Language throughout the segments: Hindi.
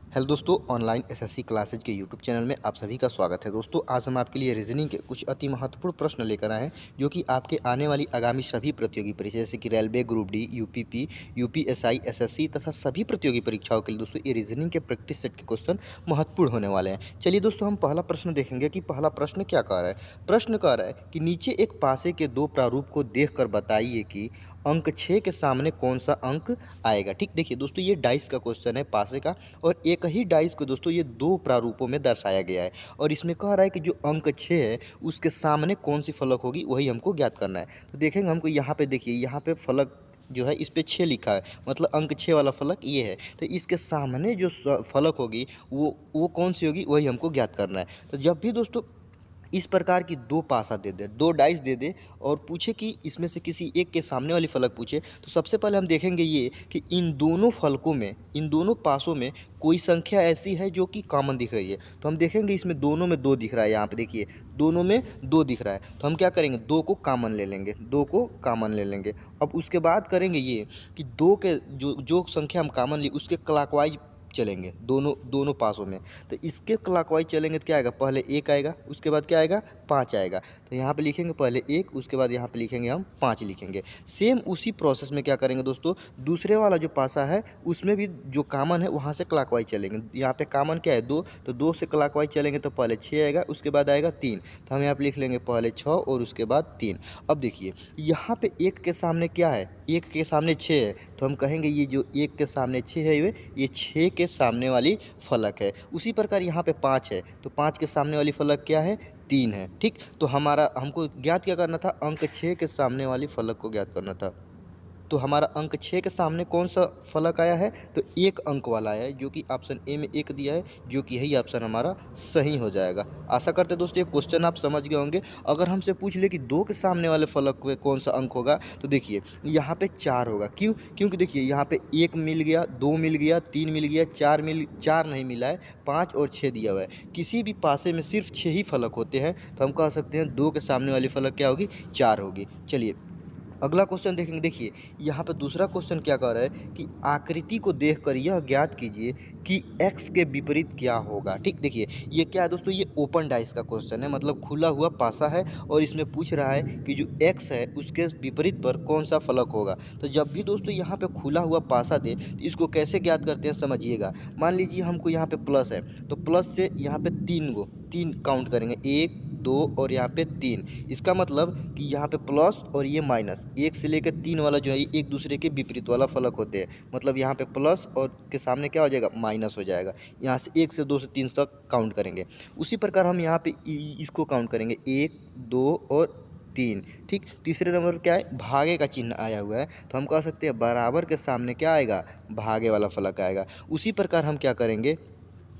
हेलो दोस्तों, ऑनलाइन एसएससी क्लासेज के यूट्यूब चैनल में आप सभी का स्वागत है। दोस्तों, आज हम आपके लिए रीजनिंग के कुछ अति महत्वपूर्ण प्रश्न लेकर आए हैं जो कि आपके आने वाली आगामी सभी प्रतियोगी परीक्षा जैसे कि railway, group D, UPP, UPSI, SSC तथा सभी प्रतियोगी परीक्षाओं के लिए दोस्तों ये रीजनिंग के प्रैक्टिस सेट के क्वेश्चन महत्वपूर्ण होने वाले हैं। चलिए दोस्तों, हम पहला प्रश्न देखेंगे कि पहला प्रश्न क्या कह रहा है। प्रश्न कह रहा है कि नीचे एक पासे के दो प्रारूप को देख बताइए कि अंक 6 के सामने कौन सा अंक आएगा। ठीक, देखिए दोस्तों, ये डाइस का क्वेश्चन है पासे का, और एक ही डाइस को दोस्तों ये दो प्रारूपों में दर्शाया गया है और इसमें कह रहा है कि जो अंक 6 है उसके सामने कौन सी फलक होगी वही हमको ज्ञात करना है। तो देखेंगे हमको यहाँ पे, देखिए यहाँ पे फलक जो है इस पे 6 लिखा है, मतलब अंक 6 वाला फलक ये है। तो इसके सामने जो फलक होगी वो कौन सी होगी वही हमको ज्ञात करना है। तो जब भी दोस्तों इस प्रकार की दो पासा दे दे, दो डाइस दे दे और पूछे कि इसमें से किसी एक के सामने वाली फलक पूछे, तो सबसे पहले हम देखेंगे ये कि इन दोनों फलकों में, इन दोनों पासों में कोई संख्या ऐसी है जो कि कॉमन दिख रही है। तो हम देखेंगे इसमें दोनों में दो दिख रहा है, यहाँ पे देखिए दोनों में दो दिख रहा है। तो हम क्या करेंगे, दो को कॉमन ले लेंगे, दो को कॉमन ले लेंगे। अब उसके बाद करेंगे ये कि दो के जो जो संख्या हम कॉमन ली उसके क्लॉकवाइज चलेंगे, दोनों दोनों पासों में। तो इसके क्लॉकवाइज चलेंगे तो क्या आएगा, पहले एक आएगा, उसके बाद क्या आएगा, पाँच आएगा। तो यहाँ पे लिखेंगे पहले एक, उसके बाद यहाँ पे लिखेंगे हम पाँच लिखेंगे। सेम उसी प्रोसेस में क्या करेंगे दोस्तों, दूसरे वाला जो पासा है उसमें भी जो कॉमन है वहाँ से क्लॉकवाइज चलेंगे। यहाँ पे कॉमन क्या है, दो, तो दो से क्लॉकवाइज चलेंगे तो पहले छः आएगा, उसके बाद आएगा तीन। तो हम यहाँ पे लिख लेंगे पहले छः और उसके बाद तीन। अब देखिए यहाँ पे एक के सामने क्या है, एक के सामने छः है, तो हम कहेंगे ये जो एक के सामने छः है ये छः के सामने वाली फलक है। उसी प्रकार यहाँ पे पाँच है, तो पाँच के सामने वाली फलक क्या है, तीन है। ठीक, तो हमको ज्ञात क्या करना था, अंक 6 के सामने वाली फलक को ज्ञात करना था। तो हमारा अंक 6 के सामने कौन सा फलक आया है, तो एक अंक वाला आया है, जो कि ऑप्शन ए में एक दिया है, जो कि यही ऑप्शन हमारा सही हो जाएगा। आशा करते हैं दोस्तों ये क्वेश्चन आप समझ गए होंगे। अगर हमसे पूछ ले कि दो के सामने वाले फलक में कौन सा अंक होगा, तो देखिए यहाँ पे चार होगा। क्यों, क्योंकि देखिए यहाँ पे एक मिल गया, दो मिल गया, तीन मिल गया, चार नहीं मिला है, पाँच और छः दिया हुआ है। किसी भी पासे में सिर्फ छः ही फलक होते हैं, तो हम कह सकते हैं दो के सामने वाली फलक क्या होगी, चार होगी। चलिए अगला क्वेश्चन देखेंगे। देखिए यहाँ पे दूसरा क्वेश्चन क्या कह रहा है कि आकृति को देखकर यह ज्ञात कीजिए कि x के विपरीत क्या होगा। ठीक, देखिए ये क्या है दोस्तों, ये ओपन डाइस का क्वेश्चन है, मतलब खुला हुआ पासा है और इसमें पूछ रहा है कि जो x है उसके विपरीत पर कौन सा फलक होगा। तो जब भी दोस्तों यहाँ पे खुला हुआ पासा दे तो इसको कैसे ज्ञात करते हैं समझिएगा। मान लीजिए हमको यहाँ पे प्लस है, तो प्लस से यहाँ पे तीन काउंट करेंगे, एक, दो और यहाँ पे तीन। इसका मतलब कि यहाँ पे प्लस और ये माइनस, एक से लेकर तीन वाला जो है ये एक दूसरे के विपरीत वाला फलक होते हैं। मतलब यहाँ पे प्लस और के सामने क्या हो जाएगा, माइनस हो जाएगा। यहाँ से एक से दो से तीन तक काउंट करेंगे। उसी प्रकार हम यहाँ पे इसको काउंट करेंगे, एक, दो और तीन। ठीक, तीसरे नंबर पर क्या है, भागे का चिन्ह आया हुआ है, तो हम कह सकते हैं बराबर के सामने क्या आएगा, भागे वाला फलक आएगा। उसी प्रकार हम क्या करेंगे,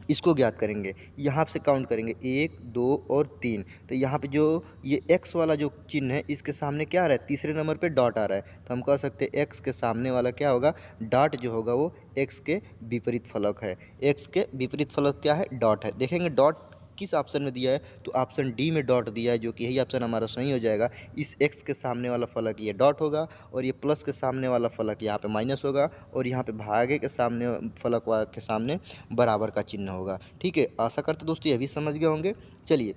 इसको ज्ञात करेंगे, यहाँ से काउंट करेंगे, एक, दो और तीन। तो यहाँ पे जो ये x वाला जो चिन्ह है इसके सामने क्या आ रहा है, तीसरे नंबर पे डॉट आ रहा है, तो हम कह सकते हैं x के सामने वाला क्या होगा, डॉट जो होगा वो x के विपरीत फलक है। x के विपरीत फलक क्या है, डॉट है। देखेंगे डॉट किस ऑप्शन में दिया है, तो ऑप्शन डी में डॉट दिया है, जो कि यही ऑप्शन हमारा सही हो जाएगा। इस x के सामने वाला फलक ये डॉट होगा और ये प्लस के सामने वाला फलक यहाँ पे माइनस होगा और यहाँ पे भागे के सामने फलक के सामने बराबर का चिन्ह होगा। ठीक है, आशा करते दोस्तों ये भी समझ गए होंगे। चलिए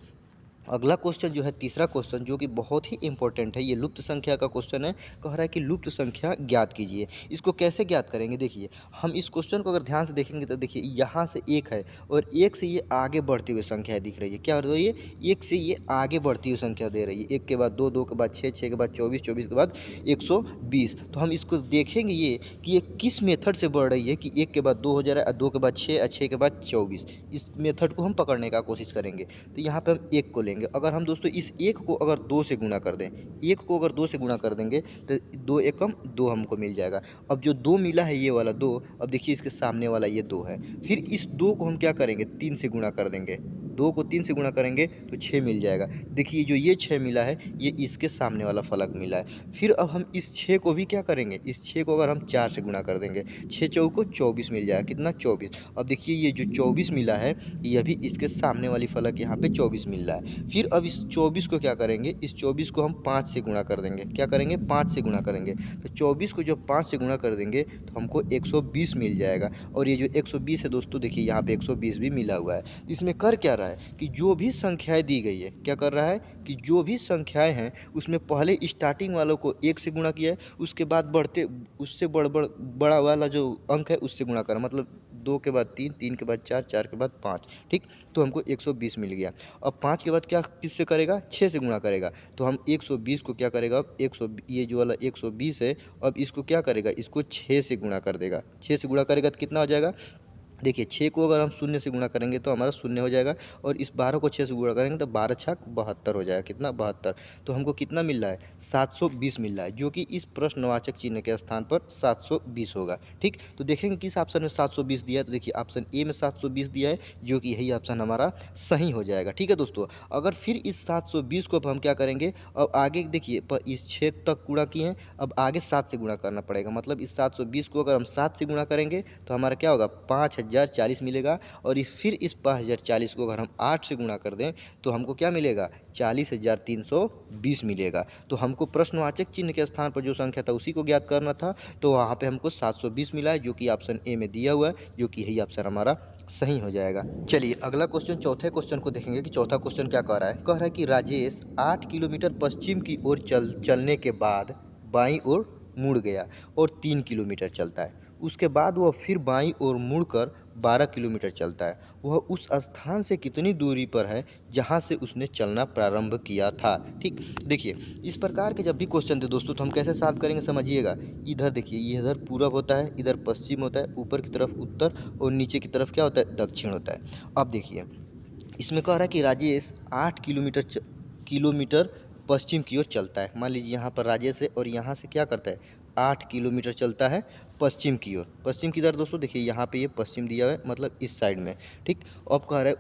अगला क्वेश्चन जो है तीसरा क्वेश्चन, जो कि बहुत ही इंपॉर्टेंट है, ये लुप्त संख्या का क्वेश्चन है। कह रहा है कि लुप्त संख्या ज्ञात कीजिए। इसको कैसे ज्ञात करेंगे, देखिए हम इस क्वेश्चन को अगर ध्यान से देखेंगे तो देखिए यहाँ से एक है और एक से ये आगे बढ़ती हुई संख्या दिख रही है। क्या हो रही है, एक से ये आगे बढ़ती हुई संख्या दे रही है, एक के बाद दो, दो के बाद छः, छः के बाद 24, 24 के बाद 120। तो हम इसको देखेंगे ये कि ये किस मेथड से बढ़ रही है, कि एक के बाद दो हो जा रहा है, दो के बाद छः, छः के बाद 24। इस मेथड को हम पकड़ने का कोशिश करेंगे। तो यहाँ पे हम एक को लेंगे। अगर हम दोस्तों इस एक को अगर दो से गुणा कर दें, एक को अगर दो से गुणा कर देंगे तो दो एकम दो हमको मिल जाएगा। अब जो दो मिला है ये वाला दो, अब देखिए इसके सामने वाला ये दो है, फिर इस दो को हम क्या करेंगे, तीन से गुणा कर देंगे। 2 को 3 से गुणा करेंगे तो 6 मिल जाएगा। देखिए जो ये 6 मिला है ये इसके सामने वाला फलक मिला है। फिर अब हम इस 6 को भी क्या करेंगे, इस 6 को अगर हम 4 से गुणा कर देंगे, 6 चौको 24 मिल जाएगा। कितना? 24। अब देखिए ये जो 24 मिला है ये भी इसके सामने वाली फलक यहाँ पे 24 मिल रहा है। फिर अब इस 24 को क्या करेंगे, इस 24 को हम 5 से गुणा कर देंगे। क्या करेंगे? 5 से गुणा करेंगे। तो 24 को जब 5 से गुणा कर देंगे तो हमको 120 मिल जाएगा। और ये जो 120 है दोस्तों देखिए यहाँ पे 120 भी मिला हुआ है। तो इसमें कर क्या रहा है कि जो भी संख्याएं दी गई है, क्या कर रहा है कि जो भी संख्याएं हैं उसमें पहले स्टार्टिंग वालों को 1 से गुणा किया है, उसके बाद बढ़ते उससे बड़ा वाला जो अंक है उससे गुणा करा, मतलब 2 के बाद 3, 3 के बाद 4, 4 के बाद 5। ठीक, तो हमको 120 मिल गया। अब 5 के बाद क्या किससे करेगा? 6 से गुणा करेगा। तो हम 120 को क्या करेगा, अब 100 ये जो वाला 120 है अब इसको क्या करेगा, इसको 6 से गुणा कर देगा। 6 से गुणा करेगा तो कितना हो जाएगा? देखिए 6 को अगर हम शून्य से गुणा करेंगे तो हमारा शून्य हो जाएगा, और इस 12 को 6 से गुणा करेंगे तो 12 छक 72 हो जाएगा। कितना? 72। तो हमको कितना मिल रहा है? 720 मिल रहा है, जो कि इस प्रश्नवाचक चिन्ह के स्थान पर 720 होगा। ठीक, तो देखेंगे किस ऑप्शन में 720 दिया है। तो देखिए ऑप्शन ए में 720 दिया है, जो कि यही ऑप्शन हमारा सही हो जाएगा। ठीक है दोस्तों, अगर फिर इस 720 को अब हम क्या करेंगे, अब आगे देखिए इस 6 तक गुणा किए हैं, अब आगे 7 से गुणा करना पड़ेगा। मतलब इस 720 को अगर हम 7 से गुणा करेंगे तो हमारा क्या होगा? 5040 मिलेगा। और फिर इस 5040 को अगर हम 8 से गुणा कर दें तो हमको क्या मिलेगा? 40,320 मिलेगा। तो हमको प्रश्नवाचक चिन्ह के स्थान पर जो संख्या था उसी को ज्ञात करना था, तो वहाँ पे हमको 720 मिला है, जो कि ऑप्शन ए में दिया हुआ है, जो कि यही ऑप्शन हमारा सही हो जाएगा। चलिए अगला क्वेश्चन, चौथे क्वेश्चन को देखेंगे कि चौथा क्वेश्चन क्या कह रहा है। कह रहा है कि राजेश 8 किलोमीटर पश्चिम की ओर चलने के बाद बाईं ओर मुड़ गया और 3 किलोमीटर चलता है। उसके बाद वह फिर बाईं ओर मुड़कर 12 किलोमीटर चलता है। वह उस स्थान से कितनी दूरी पर है जहां से उसने चलना प्रारंभ किया था? ठीक, देखिए इस प्रकार के जब भी क्वेश्चन थे दोस्तों तो हम कैसे सॉल्व करेंगे समझिएगा। इधर देखिए, ये इधर पूरब होता है, इधर पश्चिम होता है, ऊपर की तरफ उत्तर और नीचे की तरफ क्या होता है? दक्षिण होता है। अब देखिए इसमें कह रहा है कि राजेश 8 किलोमीटर पश्चिम की ओर चलता है। मान लीजिए यहाँ पर राजेश है और यहाँ से क्या करता है? 8 किलोमीटर चलता है पश्चिम की ओर। पश्चिम की तरफ दोस्तों देखिए यहाँ पे ये पश्चिम दिया हुआ है, मतलब इस साइड में। ठीक, अब कह रहा है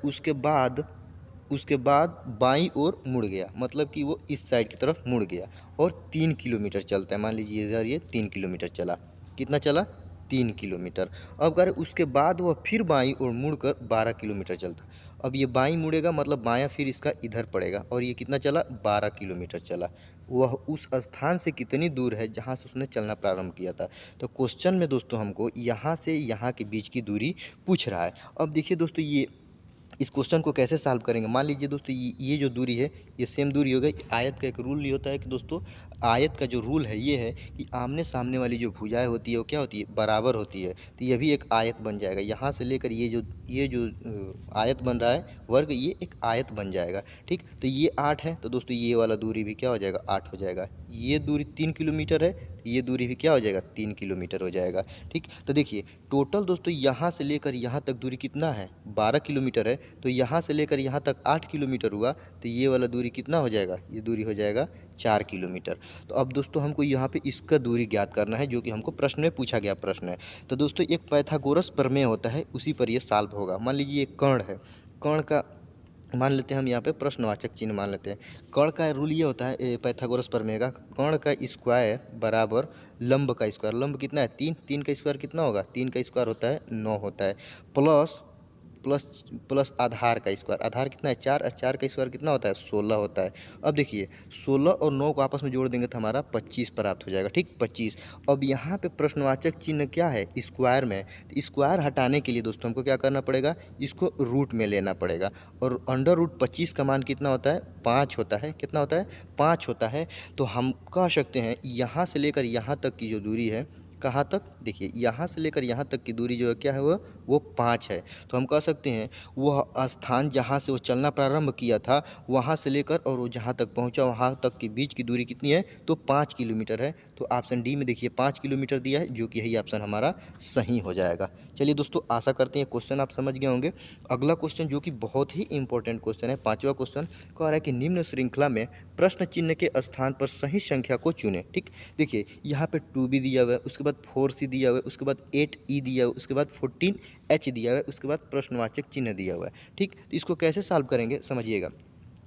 उसके बाद बाईं ओर मुड़ गया, मतलब कि वो इस साइड की तरफ मुड़ गया और 3 किलोमीटर चलता है। मान लीजिए इधर ये 3 किलोमीटर चला। कितना चला? 3 किलोमीटर। अब कह रहे उसके बाद वह फिर बाईं ओर मुड़कर 12 किलोमीटर चलता। अब ये बाईं मुड़ेगा मतलब बायां फिर इसका इधर पड़ेगा, और ये कितना चला? 12 किलोमीटर चला। वह उस स्थान से कितनी दूर है जहां से उसने चलना प्रारंभ किया था? तो क्वेश्चन में दोस्तों हमको यहाँ से यहाँ के बीच की दूरी पूछ रहा है। अब देखिए दोस्तों ये इस क्वेश्चन को कैसे सॉल्व करेंगे। मान लीजिए दोस्तों ये जो दूरी है ये सेम दूरी हो गई। आयत का एक रूल ये होता है कि दोस्तों आयत का जो रूल है ये है कि आमने सामने वाली जो भुजाएं होती है वो क्या होती है? बराबर होती है। तो ये भी एक आयत बन जाएगा। यहाँ से लेकर ये जो आयत बन रहा है वर्ग, ये एक आयत बन जाएगा। ठीक, तो ये 8 है तो दोस्तों ये वाला दूरी भी क्या हो जाएगा? 8 हो जाएगा। ये दूरी 3 किलोमीटर है, ये दूरी भी क्या हो जाएगा? 3 किलोमीटर हो जाएगा। ठीक, तो देखिए टोटल दोस्तों यहाँ से लेकर यहाँ तक दूरी कितना है? 12 किलोमीटर है। तो यहाँ से लेकर यहाँ तक 8 किलोमीटर हुआ, तो ये वाला दूरी कितना हो जाएगा? ये दूरी हो जाएगा 4 किलोमीटर। तो अब दोस्तों हमको यहाँ पे इसका दूरी ज्ञात करना है, जो कि हमको प्रश्न में पूछा गया प्रश्न है। तो दोस्तों एक पाइथागोरस प्रमेय होता है, उसी पर ये सॉल्व होगा। मान लीजिए एक कर्ण है, कर्ण का मान लेते हैं हम यहाँ पे प्रश्नवाचक चिन्ह मान लेते हैं। कर्ण का रूल ये होता है पाइथागोरस प्रमेय का, कर्ण का स्क्वायर बराबर लंब का स्क्वायर। लंब कितना है? 3। 3 का स्क्वायर कितना होगा? 3 का स्क्वायर होता है 9 होता है, प्लस प्लस प्लस आधार का स्क्वायर। आधार कितना है? 4। और 4 का स्क्वायर कितना होता है? 16 होता है। अब देखिए 16 और 9 को आपस में जोड़ देंगे तो हमारा 25 प्राप्त हो जाएगा। ठीक, 25। अब यहाँ पे प्रश्नवाचक चिन्ह क्या है? स्क्वायर में। तो स्क्वायर हटाने के लिए दोस्तों हमको क्या करना पड़ेगा? इसको रूट में लेना पड़ेगा। और अंडर रूट 25 का मान कितना होता है? 5 होता है। कितना होता है? 5 होता है। तो हम कह सकते हैं यहाँ से लेकर यहाँ तक की जो दूरी है, कहाँ तक? देखिए यहाँ से लेकर यहाँ तक की दूरी जो है क्या है? वो 5 है। तो हम कह सकते हैं वह स्थान जहाँ से वो चलना प्रारंभ किया था वहाँ से लेकर और वो जहाँ तक पहुँचा वहाँ तक के बीच की दूरी कितनी है? तो 5 किलोमीटर है। तो तो ऑप्शन डी में देखिए 5 किलोमीटर दिया है, जो कि यही ऑप्शन हमारा सही हो जाएगा। चलिए दोस्तों, आशा करते हैं क्वेश्चन आप समझ गए होंगे। अगला क्वेश्चन जो कि बहुत ही इंपॉर्टेंट क्वेश्चन है, पांचवा क्वेश्चन कह रहा है कि निम्न श्रृंखला में प्रश्न चिन्ह के स्थान पर सही संख्या को चुनें। ठीक, देखिए यहाँ पे 2b दिया हुआ है, उसके बाद 4c दिया हुआ है, उसके बाद 8e दिया हुआ है, उसके बाद 14h दिया हुआ है, उसके बाद प्रश्नवाचक चिन्ह दिया हुआ है। ठीक, तो इसको कैसे सॉल्व करेंगे समझिएगा।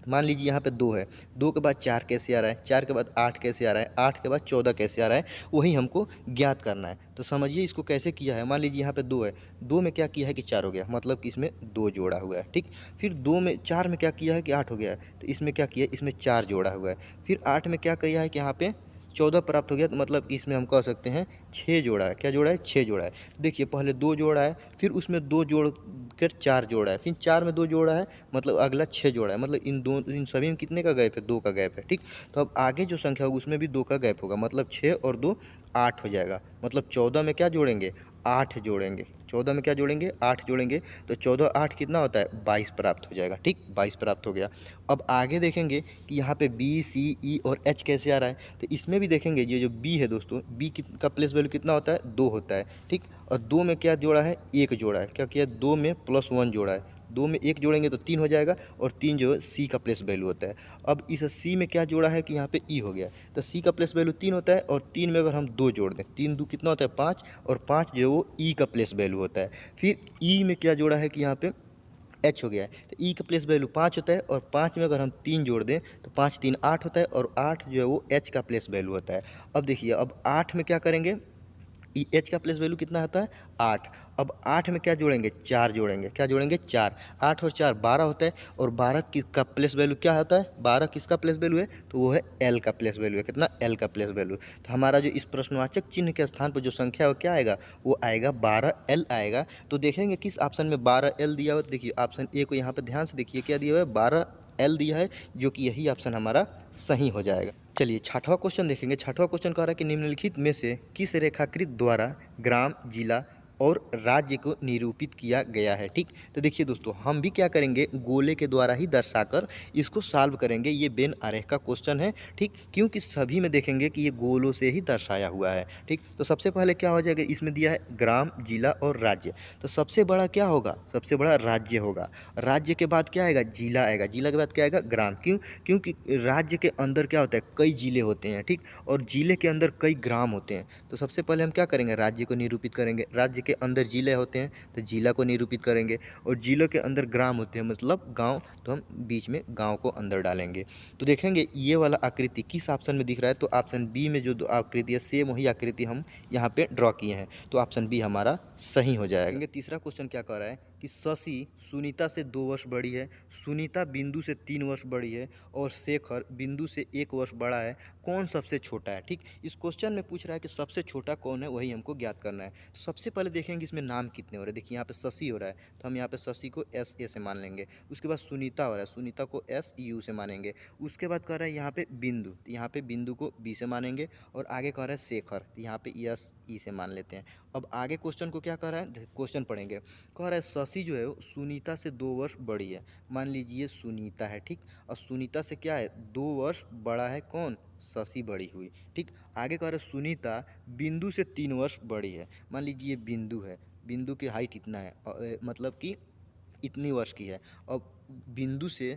मान लीजिए यहाँ पे 2 है, 2 के बाद 4 कैसे आ रहा है, 4 के बाद 8 कैसे आ रहा है, 8 के बाद 14 कैसे आ रहा है, वही हमको ज्ञात करना है। तो समझिए इसको कैसे किया है। मान लीजिए यहाँ पे 2 है, 2 में क्या किया है कि 4 हो गया, मतलब कि इसमें 2 जोड़ा हुआ है। ठीक, फिर 2 में 4 में क्या किया है कि 8 हो गया है, तो इसमें क्या किया है, इसमें 4 जोड़ा हुआ है। फिर 8 में क्या किया है कि यहाँ पे 14 प्राप्त हो गया, तो मतलब कि इसमें हम कह सकते हैं 6 जोड़ा है। क्या जोड़ा है, 6 जोड़ा है। देखिए पहले 2 जोड़ा है, फिर उसमें 2 जोड़ कर 4 जोड़ा है, फिर 4 में 2 जोड़ा है, मतलब अगला 6 जोड़ा है। मतलब इन सभी में कितने का गैप है, 2 का गैप है। ठीक, तो अब आगे जो संख्या होगी उसमें भी 2 का गैप होगा, मतलब 6 और 2 8 हो जाएगा। मतलब 14 में क्या जोड़ेंगे, 8 जोड़ेंगे। 14 में क्या जोड़ेंगे, 8 जोड़ेंगे, तो 14 8 कितना होता है, 22 प्राप्त हो जाएगा। ठीक, 22 प्राप्त हो गया। अब आगे देखेंगे कि यहाँ पे बी सी ई और एच कैसे आ रहा है, तो इसमें भी देखेंगे ये जो बी है दोस्तों, बी का प्लेस वैल्यू कितना होता है, 2 होता है। ठीक, और 2 में क्या जोड़ा है, 1 जोड़ा है। क्या किया, 2 में +1 जोड़ा है, 2 में 1 जोड़ेंगे तो 3 हो जाएगा, और 3 जो है सी का प्लेस वैल्यू होता है। अब इस सी में क्या जोड़ा है कि यहाँ पे ई हो गया, तो सी का प्लेस वैल्यू 3 होता है, और 3 में अगर हम 2 जोड़ दें, 3 2 कितना होता है, 5, और 5 जो है वो ई का प्लेस वैल्यू होता है। फिर ई में क्या जोड़ा है कि यहाँ पे एच हो गया है, तो ई का प्लेस वैल्यू 5 होता है, और 5 में अगर हम 3 जोड़ दें तो 5 3 8 होता है, और 8 जो है वो एच का प्लेस वैल्यू होता है। अब देखिए, अब 8 में क्या करेंगे, एच का प्लेस वैल्यू कितना होता है, 8। अब 8 में क्या जोड़ेंगे, 4 जोड़ेंगे। क्या जोड़ेंगे, 4। 8 और 4 12 होता है, और 12 का प्लेस वैल्यू क्या होता है, 12 किसका प्लेस वैल्यू है, तो वो है एल का प्लेस वैल्यू है। कितना, एल का प्लेस वैल्यू। तो हमारा जो इस प्रश्नवाचक चिन्ह के स्थान पर जो संख्या है वो क्या आएगा, वो आएगा 12L आएगा। तो देखेंगे किस ऑप्शन में 12L दिया हुआ। तो देखिए ऑप्शन ए को यहाँ पर ध्यान से देखिए, क्या दिया हुआ है, 12L दिया है, जो कि यही ऑप्शन हमारा सही हो जाएगा। चलिए छठवां क्वेश्चन देखेंगे। छठवां क्वेश्चन कह रहा है कि निम्नलिखित में से किस रेखाकृत द्वारा ग्राम, जिला और राज्य को निरूपित किया गया है। ठीक, तो देखिए दोस्तों, हम भी क्या करेंगे, गोले के द्वारा ही दर्शाकर इसको सॉल्व करेंगे। ये बेन आरेख का क्वेश्चन है। ठीक, क्योंकि सभी में देखेंगे कि ये गोलों से ही दर्शाया हुआ है। ठीक, तो सबसे पहले क्या हो जाएगा, इसमें दिया है ग्राम, जिला और राज्य, तो सबसे बड़ा क्या होगा, सबसे बड़ा राज्य होगा। राज्य के बाद क्या आएगा, जिला आएगा। जिला के बाद क्या आएगा, ग्राम। क्यों, क्योंकि राज्य के अंदर क्या होता है, कई जिले होते हैं। ठीक, और जिले के अंदर कई ग्राम होते हैं। तो सबसे पहले हम क्या करेंगे, राज्य को निरूपित करेंगे। राज्य के अंदर जिले होते हैं तो जिला को निरूपित करेंगे, और जिलों के अंदर ग्राम होते हैं मतलब गांव, तो हम बीच में गांव को अंदर डालेंगे। तो देखेंगे ये वाला आकृति किस ऑप्शन में दिख रहा है, तो ऑप्शन बी में जो आकृति है सेम वही आकृति हम यहाँ पे ड्रॉ किए हैं, तो ऑप्शन बी हमारा सही हो जाएगा। तीसरा क्वेश्चन क्या कह रहा है कि शशि सुनीता से 2 वर्ष बड़ी है, सुनीता बिंदु से 3 वर्ष बड़ी है, और शेखर बिंदु से 1 वर्ष बड़ा है, कौन सबसे छोटा है। ठीक, इस क्वेश्चन में पूछ रहा है कि सबसे छोटा कौन है, वही हमको ज्ञात करना है। तो सबसे पहले देखेंगे इसमें नाम कितने हो रहे हैं। देखिए यहाँ पे शशि हो रहा है, तो हम यहाँ पे शशि को एस ए से मान लेंगे। उसके बाद सुनीता हो रहा है, सुनीता को एस यू से मानेंगे। उसके बाद कह रहा है यहाँ पे बिंदु, तो यहाँ पे बिंदु को बी से मानेंगे, और आगे कह रहा है शेखर, तो यहाँ पे एस ई से मान लेते हैं। अब आगे क्वेश्चन को क्या कह रहा है, क्वेश्चन पढ़ेंगे। कह रहा है शशि जो है वो सुनीता से 2 वर्ष बड़ी है। मान लीजिए सुनीता है। ठीक, और सुनीता से क्या है, 2 वर्ष बड़ा है कौन, शशि बड़ी हुई। ठीक, आगे कह रहे सुनीता बिंदु से 3 वर्ष बड़ी है। मान लीजिए बिंदु है, बिंदु की हाइट इतना है, मतलब कि इतनी वर्ष की है। अब बिंदु से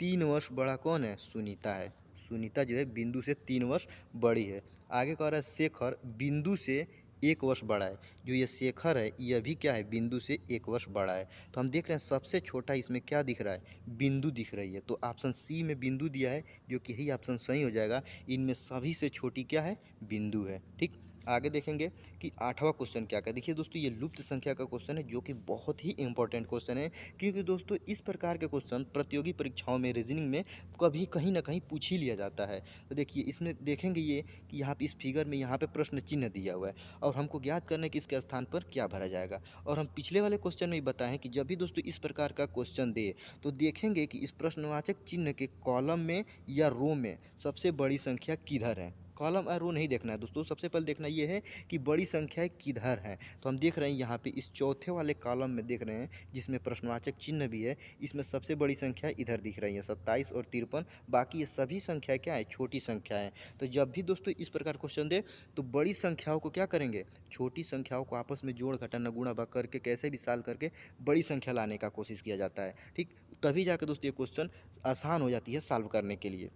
3 वर्ष बड़ा कौन है, सुनीता है। सुनीता जो है बिंदु से 3 वर्ष बड़ी है। आगे कह रहा है शेखर बिंदु से 1 वर्ष बड़ा है। जो ये शेखर है यह भी क्या है, बिंदु से 1 वर्ष बड़ा है। तो हम देख रहे हैं सबसे छोटा इसमें क्या दिख रहा है, बिंदु दिख रही है। तो ऑप्शन सी में बिंदु दिया है, जो कि यही ऑप्शन सही हो जाएगा। इनमें सभी से छोटी क्या है, बिंदु है। ठीक, आगे देखेंगे कि 8वां क्वेश्चन क्या है। देखिए दोस्तों, ये लुप्त संख्या का क्वेश्चन है, जो कि बहुत ही इंपॉर्टेंट क्वेश्चन है, क्योंकि दोस्तों इस प्रकार के क्वेश्चन प्रतियोगी परीक्षाओं में, रीजनिंग में कभी कहीं ना कहीं पूछ ही लिया जाता है। तो देखिए इसमें देखेंगे ये कि यहाँ पे इस फिगर में यहाँ पे प्रश्न चिन्ह दिया हुआ है, और हमको ज्ञात करना है कि इसके स्थान पर क्या भरा जाएगा। और हम पिछले वाले क्वेश्चन में ही बताएं कि जब भी दोस्तों इस प्रकार का क्वेश्चन दे, तो देखेंगे कि इस प्रश्नवाचक चिन्ह के कॉलम में या रो में सबसे बड़ी संख्या किधर है। कॉलम और रो नहीं देखना है दोस्तों, सबसे पहले देखना ये है कि बड़ी संख्याएं किधर हैं। तो हम देख रहे हैं यहाँ पे इस चौथे वाले कॉलम में देख रहे हैं जिसमें प्रश्नवाचक चिन्ह भी है, इसमें सबसे बड़ी संख्या इधर दिख रही है 27 और 53। बाकी ये सभी संख्याएं क्या है, छोटी संख्याएं। तो जब भी दोस्तों इस प्रकार क्वेश्चन दे तो बड़ी संख्याओं को क्या करेंगे, छोटी संख्याओं को आपस में जोड़ घटाना गुणा भाग करके कैसे भी साल करके बड़ी संख्या लाने का कोशिश किया जाता है। ठीक, तभी जाकर दोस्तों ये क्वेश्चन आसान हो जाती है सॉल्व करने के लिए।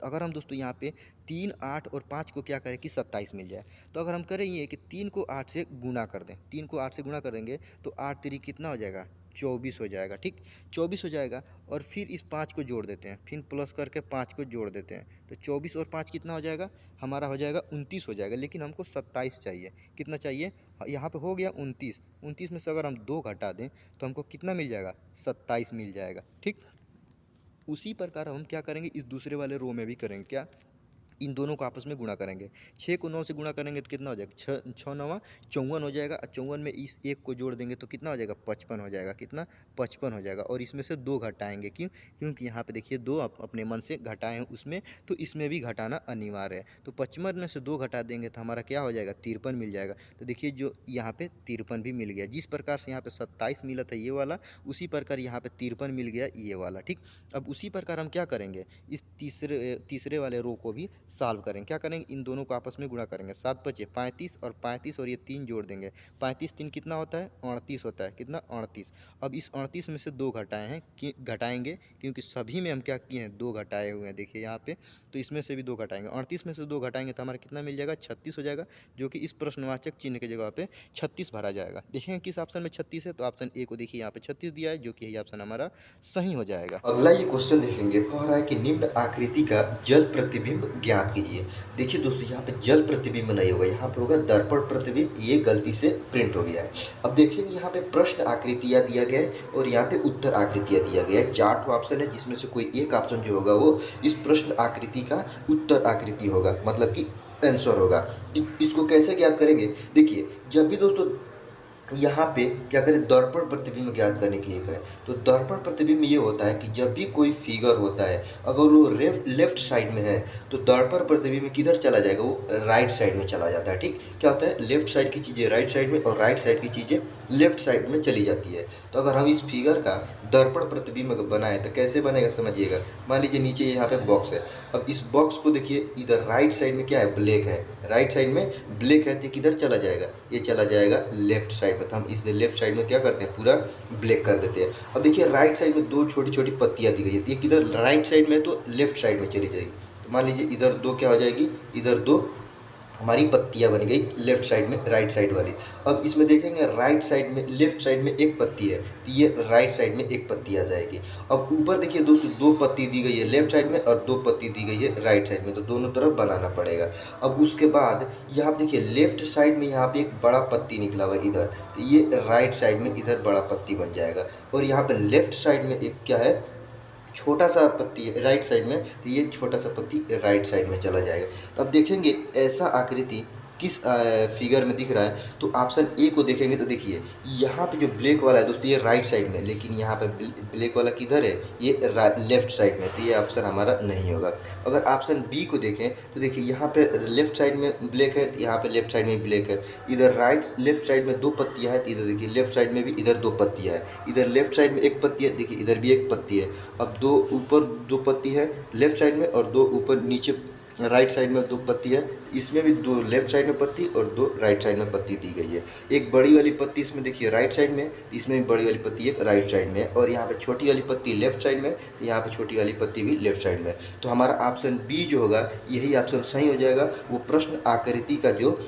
अगर हम दोस्तों यहाँ पे 3, 8 और 5 को क्या करें कि 27 मिल जाए, तो अगर हम करें ये कि 3 को 8 से गुणा कर दें, 3 को 8 से गुणा करेंगे तो 8 3 कितना हो जाएगा, 24 हो जाएगा। ठीक, 24 हो जाएगा। और फिर इस 5 को जोड़ देते हैं, फिर प्लस करके 5 को जोड़ देते हैं, तो 24 और 5 कितना हो जाएगा, हमारा हो जाएगा 29 हो जाएगा। लेकिन हमको 27 चाहिए, कितना चाहिए, यहाँ पे हो गया 29, 29 में से अगर हम 2 घटा दें तो हमको कितना मिल जाएगा, 27 मिल जाएगा। ठीक, उसी प्रकार हम क्या करेंगे, इस दूसरे वाले रो में भी करेंगे, क्या, इन दोनों को आपस में गुणा करेंगे। 6 को 9 से गुणा करेंगे तो कितना हो जाएगा, 6 6 9 54 हो जाएगा। और 54 में इस एक को जोड़ देंगे तो कितना हो जाएगा, 55 हो जाएगा। कितना, 55 हो जाएगा। और इसमें से 2 घटाएंगे, क्यों, क्योंकि यहाँ पे देखिए 2 अपने मन से घटाए हैं उसमें, तो इसमें भी घटाना अनिवार्य है। तो 55 में से 2 घटा देंगे तो हमारा क्या हो जाएगा, 53 मिल जाएगा। तो देखिए जो यहाँ पे 53 भी मिल गया। जिस प्रकार से यहाँ पे 27 मिला था ये वाला, उसी प्रकार यहाँ पे 53 मिल गया ये वाला। ठीक, अब उसी प्रकार हम क्या करेंगे, इस तीसरे वाले रो को भी सॉल्व करेंगे। क्या करेंगे, इन दोनों को आपस में गुणा करेंगे। 7 बचे 35 और 35 और ये 3 जोड़ देंगे। 35 3 कितना होता है, 38 होता है। कितना, 38। अब इस 38 में से 2 घटाए हैं कि घटाएंगे, क्योंकि सभी में हम क्या किए हैं, 2 घटाए हुए हैं, देखिए यहाँ पे। तो इसमें से भी 2 घटाएंगे, 38 में से 2 घटाएंगे तो हमारा कितना मिल जाएगा, 36 हो जाएगा। जो कि इस प्रश्नवाचक चिन्ह की जगह पे 36 भरा जाएगा। देखेंगे किस ऑप्शन में 36 है, तो ऑप्शन ए को देखिए यहाँ पे 36 दिया है, जो कि यही ऑप्शन हमारा सही हो जाएगा। अगला ये क्वेश्चन देखेंगे, कह रहा है कि निम्न आकृति का जल प्रतिबिंब ज्ञात कीजिए। देखिए दोस्तों यहाँ पे जल प्रतिबिंब नहीं होगा, यहाँ पे होगा दर्पण प्रतिबिंब। ये गलती से प्रिंट हो गया है। अब देखेंगे यहाँ पे प्रश्न आकृतियाँ दिया गया है और यहाँ पे उत्तर आकृतियाँ दिया गया है। 4 ऑप्शन है जिसमें से कोई एक ऑप्शन जो होगा वो इस प्रश्न आकृति का उत्तर आकृति होगा, मतलब कि आंसर होगा। इसको कैसे ज्ञात करेंगे, देखिए जब भी दोस्तों यहाँ पे क्या करें, दर्पण प्रतिबिंब ज्ञात करने के लिए कहें, तो दर्पण प्रतिबिंब ये होता है कि जब भी कोई फिगर होता है अगर वो लेफ्ट साइड में है तो दर्पण प्रतिबिंब किधर चला जाएगा, वो राइट साइड में चला जाता है। ठीक, क्या होता है, लेफ्ट साइड की चीज़ें राइट साइड में और राइट साइड की चीज़ें लेफ्ट साइड में चली जाती है। तो अगर हम इस फिगर का दर्पण प्रतिबिंब बनाए तो कैसे बनेगा समझिएगा। मान लीजिए नीचे यहाँ पे बॉक्स है, अब इस बॉक्स को देखिए, इधर राइट साइड में क्या है, ब्लैक है, राइट साइड में ब्लैक है, तो किधर चला जाएगा, ये चला जाएगा लेफ्ट साइड में। तो हम इस लेफ्ट साइड में क्या करते हैं, पूरा ब्लैक कर देते हैं। अब देखिए राइट साइड में 2 छोटी छोटी पत्तियां दी गई है, ये किधर राइट साइड में तो लेफ्ट साइड में चली जाएगी। तो मान लीजिए इधर 2 क्या हो जाएगी, इधर 2 हमारी पत्तियां बन गई लेफ्ट साइड में, राइट साइड वाली। अब इसमें देखेंगे राइट साइड में, लेफ्ट साइड में एक पत्ती है, तो ये राइट साइड में एक पत्ती आ जाएगी। अब ऊपर देखिए दोस्तों 2 पत्ती दी गई है लेफ्ट साइड में और 2 पत्ती दी गई है राइट साइड में, तो दोनों तरफ बनाना पड़ेगा। अब उसके बाद यहाँ देखिए लेफ्ट साइड में यहाँ पे एक बड़ा पत्ती निकला हुआ है इधर, तो ये राइट साइड में इधर बड़ा पत्ती बन जाएगा। और यहाँ पे लेफ्ट साइड में एक क्या है, छोटा सा पत्ती है राइट साइड में, तो ये छोटा सा पत्ती राइट साइड में चला जाएगा। तो अब देखेंगे ऐसा आकृति किस फिगर में दिख रहा है, तो ऑप्शन ए को देखेंगे तो देखिए यहाँ पे जो ब्लैक वाला है दोस्तों ये राइट साइड में, लेकिन यहाँ पे ब्लैक वाला किधर है, ये लेफ्ट साइड में, तो ये ऑप्शन हमारा नहीं होगा। अगर ऑप्शन बी को देखें तो देखिए यहाँ पे लेफ्ट साइड में ब्लैक है, यहाँ पे लेफ्ट साइड में ब्लैक है, इधर लेफ्ट साइड में 2 पत्तियाँ हैं, तो इधर देखिए लेफ्ट साइड में भी इधर 2 पत्तियाँ हैं, इधर लेफ्ट साइड में 1 पत्ती है, देखिए इधर भी 1 पत्ती है। अब 2 ऊपर 2 पत्ती है लेफ्ट साइड में और 2 ऊपर नीचे राइट साइड में 2 पत्ती है, इसमें भी 2 लेफ्ट साइड में पत्ती और 2 राइट साइड में पत्ती दी गई है। एक बड़ी वाली पत्ती इसमें देखिए राइट साइड में, इसमें भी बड़ी वाली पत्ती एक राइट साइड में, और यहाँ पे छोटी वाली पत्ती लेफ्ट साइड में, तो यहाँ पे छोटी वाली पत्ती भी लेफ्ट साइड में। तो हमारा ऑप्शन बी जो होगा यही ऑप्शन सही हो जाएगा। वो प्रश्न आकृति का जो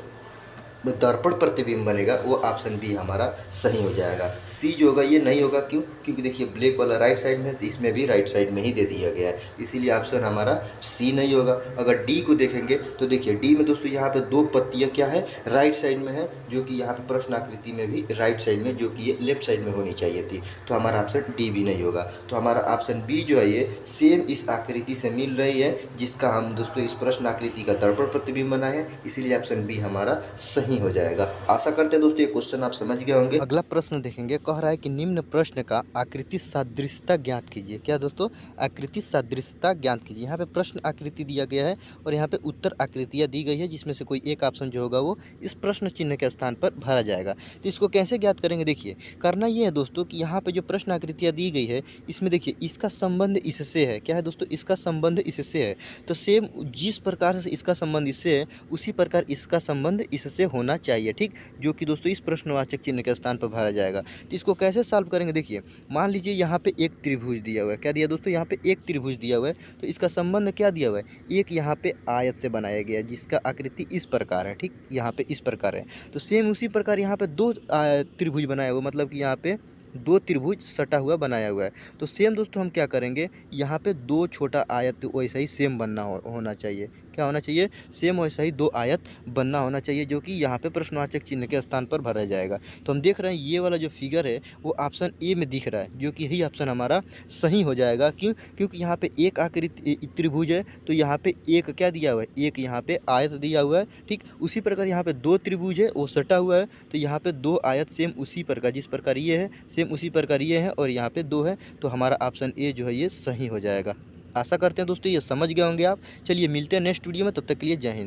दर्पण प्रतिबिंब बनेगा वो ऑप्शन बी हमारा सही हो जाएगा। सी जो होगा ये नहीं होगा, क्यों, क्योंकि देखिए ब्लैक वाला राइट साइड में है, तो इसमें भी राइट साइड में ही दे दिया गया है, इसीलिए ऑप्शन हमारा सी नहीं होगा। अगर डी को देखेंगे तो देखिए डी में दोस्तों यहाँ पे 2 पत्तियाँ क्या है, राइट साइड में है, जो कि यहाँ पे प्रश्न आकृति में भी राइट साइड में, जो कि ये लेफ्ट साइड में होनी चाहिए थी, तो हमारा ऑप्शन डी भी नहीं होगा। तो हमारा ऑप्शन बी जो है ये सेम इस आकृति से मिल रही है, जिसका हम दोस्तों इस प्रश्न आकृति का दर्पण प्रतिबिंब बनाए हैं, इसीलिए ऑप्शन बी हमारा सही सही हो जाएगा। आशा करते हैं दोस्तों ये क्वेश्चन आप समझ गए होंगे। अगला प्रश्न देखेंगे, कह रहा है कि निम्न प्रश्न का आकृति सादृश्यता ज्ञात कीजिए। क्या दोस्तों? आकृति सादृश्यता ज्ञात कीजिए। यहाँ पे प्रश्न आकृति दिया गया है और यहाँ पे उत्तर आकृतियाँ दी गई है, जिसमें से कोई एक ऑप्शन जो होगा वो इस प्रश्न चिन्ह के स्थान पर भरा जाएगा। तो इसको कैसे ज्ञात करेंगे? देखिए, करना ये है दोस्तों कि यहाँ पे जो प्रश्न आकृतियाँ दी गई है, इसमें देखिए इसका संबंध इससे है। क्या है दोस्तों? इसका संबंध इससे है। तो सेम जिस प्रकार से इसका संबंध इससे है, उसी प्रकार इसका संबंध इससे होना चाहिए, ठीक, जो कि दोस्तों इस प्रश्नवाचक चिन्ह के स्थान पर भरा जाएगा। तो इसको कैसे सॉल्व करेंगे? देखिए, मान लीजिए यहाँ पे एक त्रिभुज दिया हुआ है। क्या दिया दोस्तों? यहाँ पे एक त्रिभुज दिया हुआ है, तो इसका संबंध क्या दिया हुआ है? एक यहाँ पे आयत से बनाया गया है, जिसका आकृति इस प्रकार है, ठीक, यहाँ पे इस प्रकार है। तो सेम उसी प्रकार यहाँ पे दो त्रिभुज बनाया हुआ, मतलब कि यहाँ पे दो त्रिभुज सटा हुआ बनाया हुआ है। तो सेम दोस्तों हम क्या करेंगे, यहाँ पे दो छोटा आयत वैसा ही सेम बनना होना चाहिए। क्या होना चाहिए? सेम वैसा ही दो आयत बनना होना चाहिए, जो कि यहाँ पे प्रश्नवाचक चिन्ह के स्थान पर भरा जाएगा। तो हम देख रहे हैं ये वाला जो फिगर है वो ऑप्शन ए में दिख रहा है, जो कि यही ऑप्शन हमारा सही हो जाएगा। क्यों? क्योंकि यहाँ पे एक आकृति त्रिभुज है, तो यहाँ पे एक क्या दिया हुआ है? एक यहाँ पे आयत दिया हुआ है, ठीक। उसी प्रकार यहाँ पे दो त्रिभुज है, वो सटा हुआ है, तो यहाँ पे दो आयत सेम उसी प्रकार, जिस प्रकार ये है सेम उसी प्रकार ये है, और यहाँ पे दो है। तो हमारा ऑप्शन ए जो है ये सही हो जाएगा। आशा करते हैं दोस्तों ये समझ गए होंगे आप। चलिए मिलते हैं नेक्स्ट वीडियो में, तब तक के लिए जय हिंद।